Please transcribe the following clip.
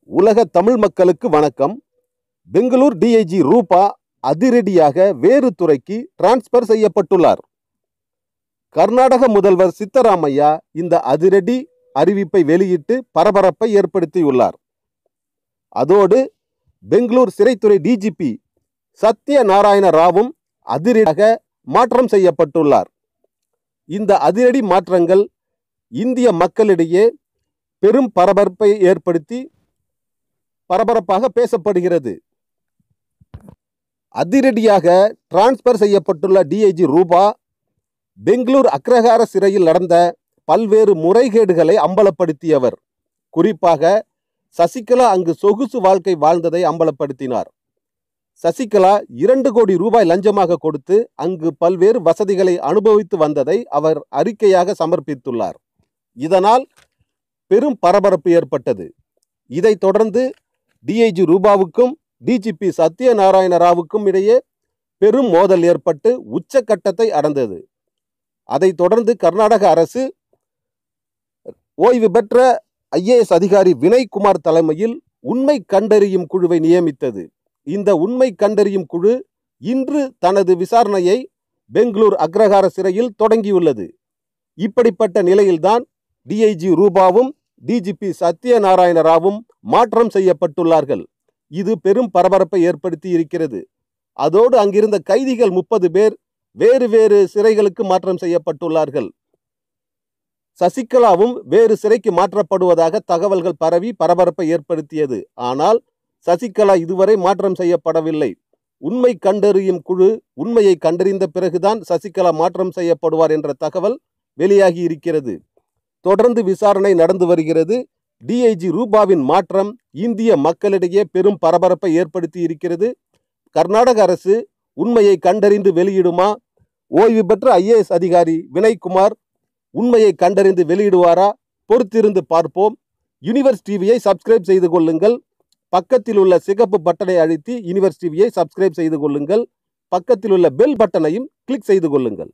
உலக தமிழ் மக்களுக்கு வணக்கம். பெங்களூர் டிஐஜி ரூபா அதிரடியாக வேறு துறைக்கு டிரான்ஸ்பர் செய்யப்பட்டுள்ளார். கர்நாடக முதல்வர் சித்தராமையா இந்த அதிரடி அறிவிப்பை வெளியிட்டு பரபரப்பை ஏற்படுத்தியுள்ளார். அதோடு பெங்களூர் சிறைத்துறை டிஜிபி சத்யநாராயண ராவும் அதிரடியாக மாற்றம் செய்யப்பட்டுள்ளார். இந்த அதிரடி மாற்றங்கள் இந்திய மக்களிடையே பெரும் பரபரப்பை ஏற்படுத்தி பரபரப்பாக பேசப்படுகிறது. அதிரடியாக டிரான்ஸ்பர் செய்யப்பட்டுள்ள டிஐஜி ரூபா பெங்களூர் அக்ரஹார சிறையில் நடந்த பல்வேறு முறைகேடுகளை அம்பலப்படுத்தியவர். குறிப்பாக சசிகலா அங்கு சொகுசு வாழ்க்கை வாழ்ந்ததை அம்பலப்படுத்தினார். சசிகலா 2 கோடி ரூபாய் லஞ்சமாக கொடுத்து அங்கு பல்வேறு வசதிகளை அனுபவித்து வந்ததை அவர் அறிக்கையாக சமர்ப்பித்துள்ளார். இதனால் பெரும் பரபரப்பு ஏற்பட்டது. இதைத் தொடர்ந்து டிஐஜி ரூபாவுக்கும் டிஜிபி சத்யநாராயண ராவுக்கும் இடையே பெரும் மோதல் ஏற்பட்டு உச்சக்கட்டத்தை அடைந்தது. அதைத் தொடர்ந்து கர்நாடக அரசு ஓய்வு பெற்ற ஐஏஎஸ் அதிகாரி வினய்குமார் தலைமையில் உண்மை கண்டறியும் குழுவை நியமித்தது. இந்த உண்மை கண்டறியும் குழு இன்று தனது விசாரணையை பெங்களூர் அக்ரஹார சிறையில் தொடங்கியுள்ளது. இப்படிப்பட்ட நிலையில்தான் டிஐஜி ரூபாவும் டிஜிபி சத்யநாராயண ராவும் மாற்றம் செய்யப்பட்டுள்ளார்கள். இது பெரும் பரபரப்பை ஏற்படுத்தி இருக்கிறது. அதோடு அங்கிருந்த கைதிகள் 30 பேர் வேறு வேறு சிறைகளுக்கு மாற்றம் செய்யப்பட்டுள்ளார்கள். சசிகலாவும் வேறு சிறைக்கு மாற்றப்படுவதாக தகவல்கள் பரவி பரபரப்பை ஏற்படுத்தியது. ஆனால் சசிகலா இதுவரை மாற்றம் செய்யப்படவில்லை. உண்மை கண்டறியும் குழு உண்மையை கண்டறிந்த பிறகுதான் சசிகலா மாற்றம் செய்யப்படுவார் என்ற தகவல் வெளியாகி இருக்கிறது. தொடர்ந்து விசாரணை நடந்து வருகிறது. டிஐஜி ரூபாவின் மாற்றம் இந்திய மக்களிடையே பெரும் பரபரப்பை ஏற்படுத்தி இருக்கிறது. கர்நாடக அரசு உண்மையை கண்டறிந்து வெளியிடுமா? ஓய்வு பெற்ற ஐஏஎஸ் அதிகாரி வினய்குமார் உண்மையை கண்டறிந்து வெளியிடுவாரா? பொறுத்திருந்து பார்ப்போம். யுனிவர்ஸ் டிவியை சப்ஸ்கிரைப் செய்து கொள்ளுங்கள். பக்கத்தில் உள்ள சிகப்பு பட்டனை அழுத்தி யுனிவர்ஸ் டிவியை சப்ஸ்கிரைப் செய்து கொள்ளுங்கள். பக்கத்தில் உள்ள பெல் பட்டனையும் கிளிக் செய்து கொள்ளுங்கள்.